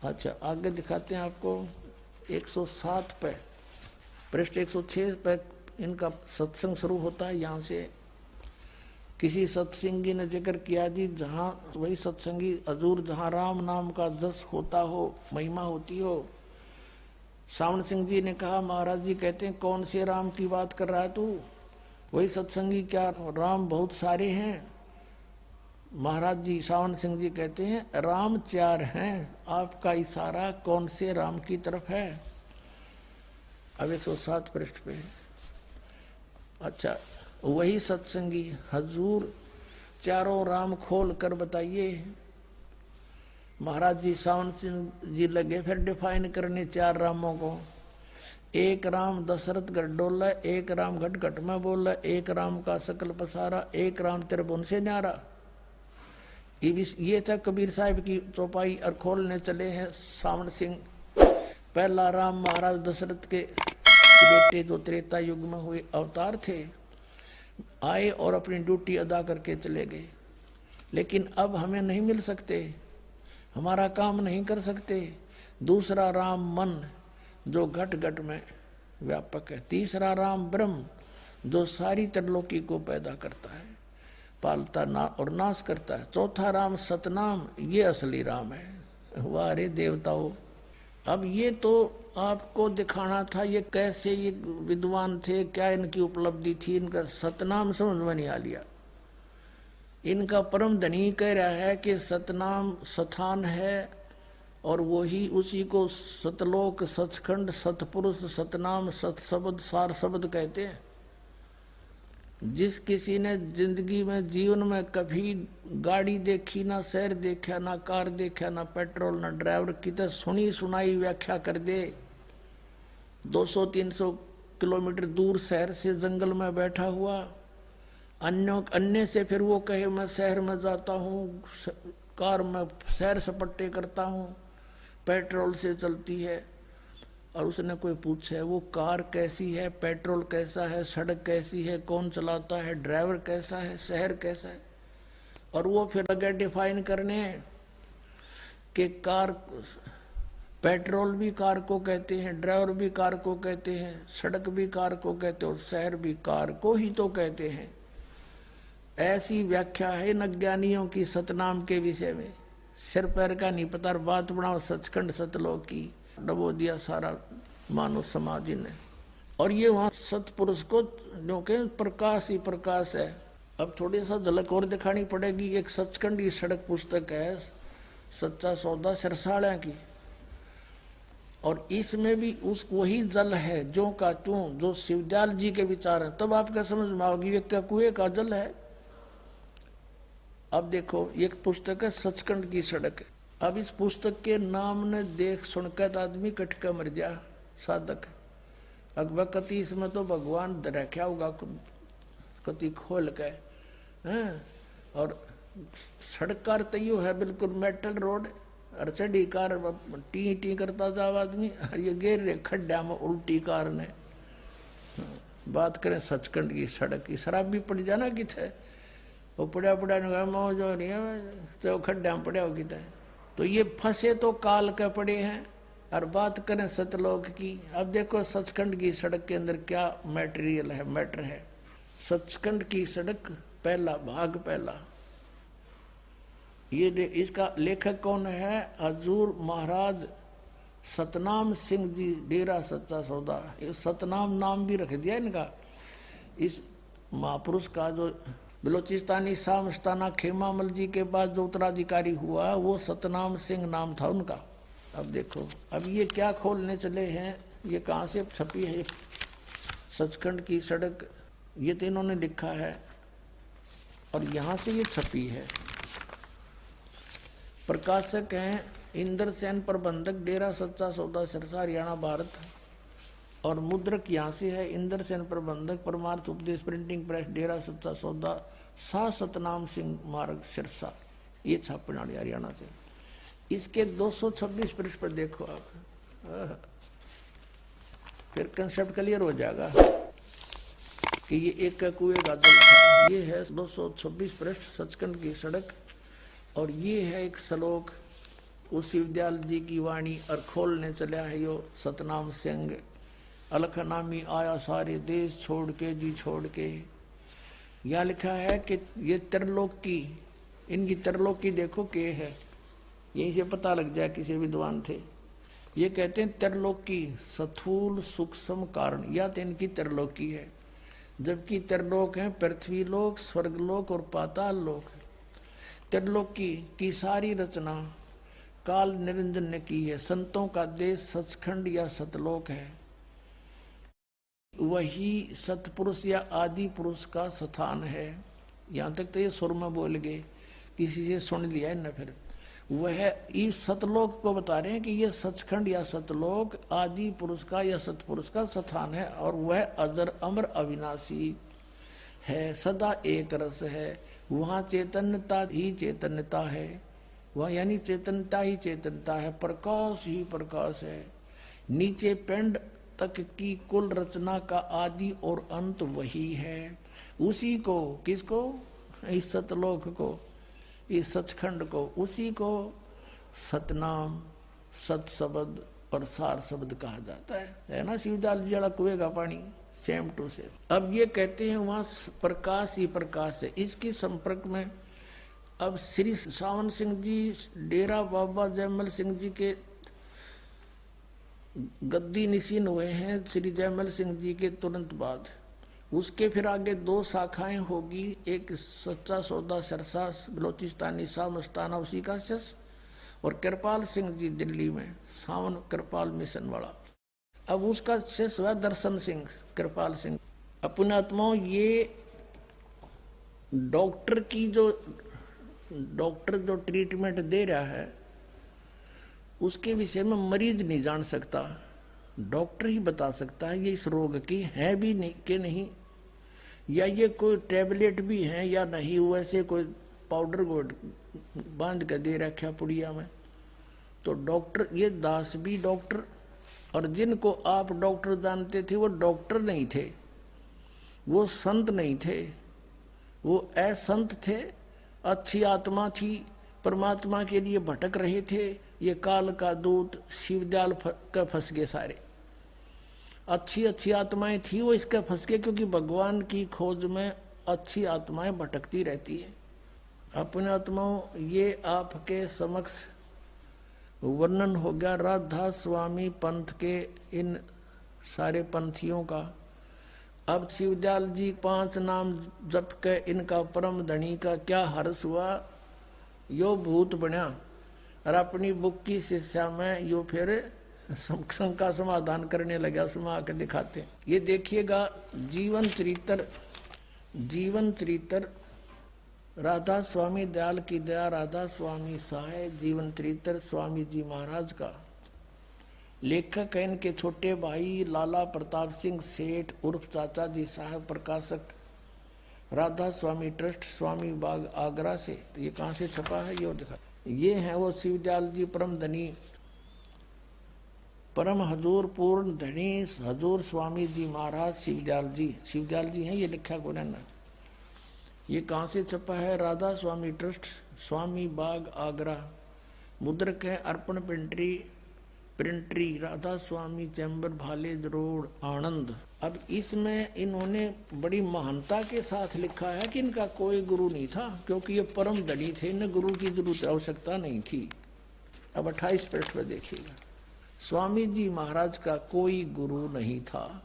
अच्छा, आगे दिखाते हैं आपको 107 पे, पृष्ठ 106 पे इनका सत्संग शुरू होता है। यहाँ से किसी सत्संगी ने जिक्र किया जी, जहाँ वही सत्संगी हजूर जहाँ राम नाम का जस होता हो, महिमा होती हो। सावन सिंह जी ने कहा, महाराज जी कहते हैं कौन से राम की बात कर रहा है तू? वही सत्संगी, क्या राम बहुत सारे हैं? महाराज जी सावन सिंह जी कहते हैं राम 4 हैं, आपका इशारा कौन से राम की तरफ है? अब 107 पृष्ठ पे। अच्छा, वही सत्संगी, हजूर चारों राम खोल कर बताइए। महाराज जी सावन सिंह जी लगे फिर डिफाइन करने 4 रामों को। एक राम दशरथ गढ़ डोला, एक राम घट घट में बोला, एक राम का सकल पसारा, एक राम त्रिभुवन से न्यारा। ये था कबीर साहब की चौपाई और खोलने चले हैं सावन सिंह। पहला राम महाराज दशरथ के बेटे जो त्रेता युग में हुए अवतार थे, आए और अपनी ड्यूटी अदा करके चले गए। लेकिन अब हमें नहीं मिल सकते, हमारा काम नहीं कर सकते। दूसरा राम मन जो घट घट में व्यापक है। तीसरा राम ब्रह्म जो सारी त्रिलोकी को पैदा करता है, पालता ना और नाश करता है। चौथा राम सतनाम, ये असली राम है। वाह रे देवताओं! अब ये तो आपको दिखाना था ये कैसे ये विद्वान थे, क्या इनकी उपलब्धि थी। इनका सतनाम समझ में नहीं आ लिया। इनका परम धनी कह रहा है कि सतनाम स्थान है और वही उसी को सतलोक, सचखंड, सतपुरुष, सतनाम, सतशब्द, सार शब्द कहते हैं। जिस किसी ने जिंदगी में जीवन में कभी गाड़ी देखी, ना शहर देखा, ना कार देखा, ना पेट्रोल, ना ड्राइवर की, तो सुनी सुनाई व्याख्या कर दे। 200-300 किलोमीटर दूर शहर से जंगल में बैठा हुआ, अन्य से फिर वो कहे मैं शहर में जाता हूँ, कार में सैर सपट्टे करता हूँ, पेट्रोल से चलती है। और उसने कोई पूछे वो कार कैसी है, पेट्रोल कैसा है, सड़क कैसी है, कौन चलाता है, ड्राइवर कैसा है, शहर कैसा है। और वो फिर अगर डिफाइन करने कि कार, पेट्रोल भी कार को कहते हैं, ड्राइवर भी कार को कहते हैं, सड़क भी कार को कहते हैं और शहर भी कार को ही तो कहते हैं। ऐसी व्याख्या है न ज्ञानियों की सतनाम के विषय में। सिर पैर का नहीं पता, बात बनाओ सचखंड सतलोक की, डबो दिया सारा मानव समाज ने। और ये वहां सतपुरुष को जो के प्रकाश ही प्रकाश है। अब थोड़ी सा झलक और दिखानी पड़ेगी। एक सचखंड की सड़क पुस्तक है, सच्चा सौदा सिरसाड़ा की, और इसमें भी उस वही जल है जो का त्यों, जो शिवदयाल जी के विचार है। तब आपका समझ में आओगी ये क्या कुएं का जल है। अब देखो एक पुस्तक है सचखंड की सड़क। अब इस पुस्तक के नाम ने देख सुनकर आदमी कटका मर जा साधक। अकबर कति इसमें तो भगवान रखा होगा कति खोल के हैं। और सड़क कार तैयो है बिल्कुल मेटल रोड, और चढ़ी कार टी टी करता जाओ आदमी, और ये गिर रहे खड्डा में उल्टी कार ने। बात करें सचखंड की सड़क की, शराब भी पड़ जाना किथे, वो पड़ा पड़ा मौज हो रही है तो खड्डा में पड़ा हो किथे। तो ये फंसे तो काल के पड़े हैं। और बात करें सतलोक की, अब देखो सचखंड की सड़क के अंदर क्या मैटेरियल है, मैटर है। सचखंड की सड़क पहला भाग पहला, ये इसका लेखक कौन है? हजूर महाराज सतनाम सिंह जी, डेरा सच्चा सौदा। ये सतनाम नाम भी रख दिया इनका। इस महापुरुष का जो बलोचिस्तानी शाह मस्ताना खेमामल जी के बाद जो उत्तराधिकारी हुआ वो सतनाम सिंह नाम था उनका। अब देखो, अब ये क्या खोलने चले हैं, ये कहाँ से छपी है सचखंड की सड़क, ये तो इन्होंने लिखा है और यहाँ से ये छपी है। प्रकाशक हैं इंद्र सेन, प्रबंधक डेरा सच्चा सौदा सिरसा हरियाणा भारत। और मुद्रक यहाँ से है इंद्र सेन, प्रबंधक परमार्थ उपदेश प्रिंटिंग प्रेस डेरा सच्चा सौदा, शाह सतनाम सिंह मार्ग सिरसा, ये छापने वाली हरियाणा से। इसके 226 पृष्ठ पर देखो आप, फिर कंसेप्ट क्लियर हो जाएगा कि ये एक का कुएं का जल था। ये है 226 पृष्ठ सचखंड की सड़क, और ये है एक श्लोक उस शिवदयाल जी की वाणी, और खोलने चला है यो सतनाम सिंह, अलखनामी आया सारे देश छोड़ के जी छोड़ के। यहाँ लिखा है कि ये त्रिलोक की, इनकी त्रिलोक की देखो के है, यहीं से पता लग जाए किसी विद्वान थे। ये कहते हैं त्रिलोक की स्थूल सूक्ष्म कारण, या तो इनकी त्रिलोक की है, जबकि त्रिलोक है पृथ्वी लोक, स्वर्गलोक और पाताल लोक। त्रिलोक की सारी रचना काल निरंजन ने की है। संतों का देश सचखंड या सतलोक है, वही सतपुरुष या आदि पुरुष का स्थान है। यहाँ तक तो ये सुर में बोल गए, किसी से सुन लिया है न, फिर वह इस सतलोक को बता रहे हैं कि ये सचखंड या सतलोक आदि पुरुष का या सतपुरुष का स्थान है, और वह अजर अमर अविनाशी है, सदा एक रस है। वहाँ चैतन्यता ही चैतन्यता है, वह यानी चैतन्यता ही चैतन्यता है, प्रकाश ही प्रकाश है। नीचे पिंड तक की कुल रचना का आदि और अंत वही है। उसी को, किसको? इस सतलोक को, इस सचखंड को, उसी को सतनाम, सत शब्द और सार शब्द कहा जाता है ना। शिवदयाल जी वाला कुएं का पानी सेम टू सेम। अब ये कहते हैं वहां प्रकाश ही प्रकाश है। इसके संपर्क में अब श्री सावन सिंह जी डेरा बाबा जयमल सिंह जी के गद्दी निशीन हुए हैं श्री जयमल सिंह जी के तुरंत बाद। उसके फिर आगे 2 शाखाएं होगी, एक सच्चा सौदा सिरसा बलोचिस्तानी शाह मस्ताना उसी का शिष्य, और कृपाल सिंह जी दिल्ली में सावन कृपाल मिशन वाला। अब उसका शिष्य हुआ दर्शन सिंह, कृपाल सिंह। अपने आत्माओं, ये डॉक्टर जो ट्रीटमेंट दे रहा है उसके विषय में मरीज नहीं जान सकता, डॉक्टर ही बता सकता है ये इस रोग की है भी नहीं कि नहीं, या ये कोई टैबलेट भी है या नहीं, वैसे कोई पाउडर को बांध कर दे रखा पुड़िया में। तो डॉक्टर, ये दास भी डॉक्टर, और जिनको आप डॉक्टर जानते थे वो डॉक्टर नहीं थे, वो संत नहीं थे, वो असंत थे, अच्छी आत्मा थी, परमात्मा के लिए भटक रहे थे। ये काल का दूत शिवदयाल का फंस गए सारे। अच्छी आत्माएं थी, वो इसका फंस गए, क्योंकि भगवान की खोज में अच्छी आत्माएं भटकती रहती है। अपने आत्माओं, ये आपके समक्ष वर्णन हो गया राधा स्वामी पंथ के इन सारे पंथियों का। अब शिवदयाल जी 5 नाम जप के इनका परम धनी का क्या हर्ष हुआ, यो भूत बना, और अपनी बुक की शिक्षा में यो फिर शंका समाधान करने लगा। उसमें आकर दिखाते हैं, ये देखिएगा जीवन चरित्र राधा स्वामी दयाल की दया, राधा स्वामी सहाय, जीवन चरित्र स्वामी जी महाराज का। लेखक है इनके छोटे भाई लाला प्रताप सिंह सेठ उर्फ चाचा जी साहब, प्रकाशक राधा स्वामी ट्रस्ट, स्वामी बाग आगरा से। तो ये कहाँ से छपा है ये दिखा। ये है वो शिवदयाल जी परम धनी, परम हजूर पूर्ण धनी हजूर स्वामी जी महाराज शिवदयाल जी हैं, ये लिखा को ना। ये कहाँ से छपा है? राधा स्वामी ट्रस्ट, स्वामी बाग आगरा। मुद्रक है अर्पण प्रिंटरी, राधा स्वामी चैम्बर, भालेज रोड, आनंद। अब इसमें इन्होंने बड़ी महानता के साथ लिखा है कि इनका कोई गुरु नहीं था, क्योंकि ये परम धनी थे, इन्हें गुरु की जरूरत आवश्यकता नहीं थी। अब 28 पृष्ठ पर देखिएगा, स्वामी जी महाराज का कोई गुरु नहीं था,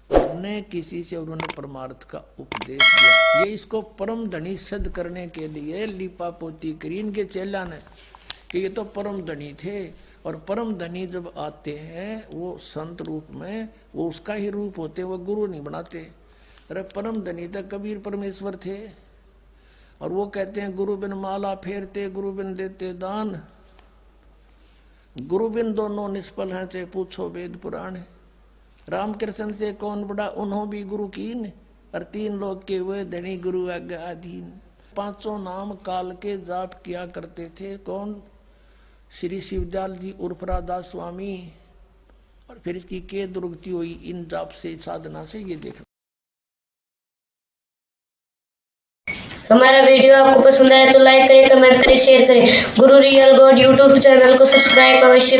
उन्हें किसी से उन्होंने परमार्थ का उपदेश दिया। ये इसको परम धनी सिद्ध करने के लिए लिपा पोती करी इनके चेला ने कि ये तो परम धनी थे, और परम धनी जब आते हैं वो संत रूप में, वो उसका ही रूप होते, वो गुरु नहीं बनाते। अरे परम धनी तक कबीर परमेश्वर थे, और वो कहते हैं गुरु बिन माला फेरते, गुरु बिन देते दान, गुरु बिन दोनों निष्फल हैं, चाहे पूछो वेद पुराण। रामकृष्ण से कौन बड़ा, उन्हों भी गुरु कीन, और 3 लोग के हुए धनी गुरु आज्ञा अधीन। 500 नाम काल के जाप किया करते थे। कौन? श्री शिवदयाल जी उर्फ राधादास स्वामी, और फिर इसकी के दुर्गति हुई इन जाप से, साधना से, ये देखना। हमारा वीडियो आपको पसंद आया तो लाइक करें, कमेंट करें, शेयर करें। गुरु रियल गॉड यूट्यूब चैनल को सब्सक्राइब अवश्य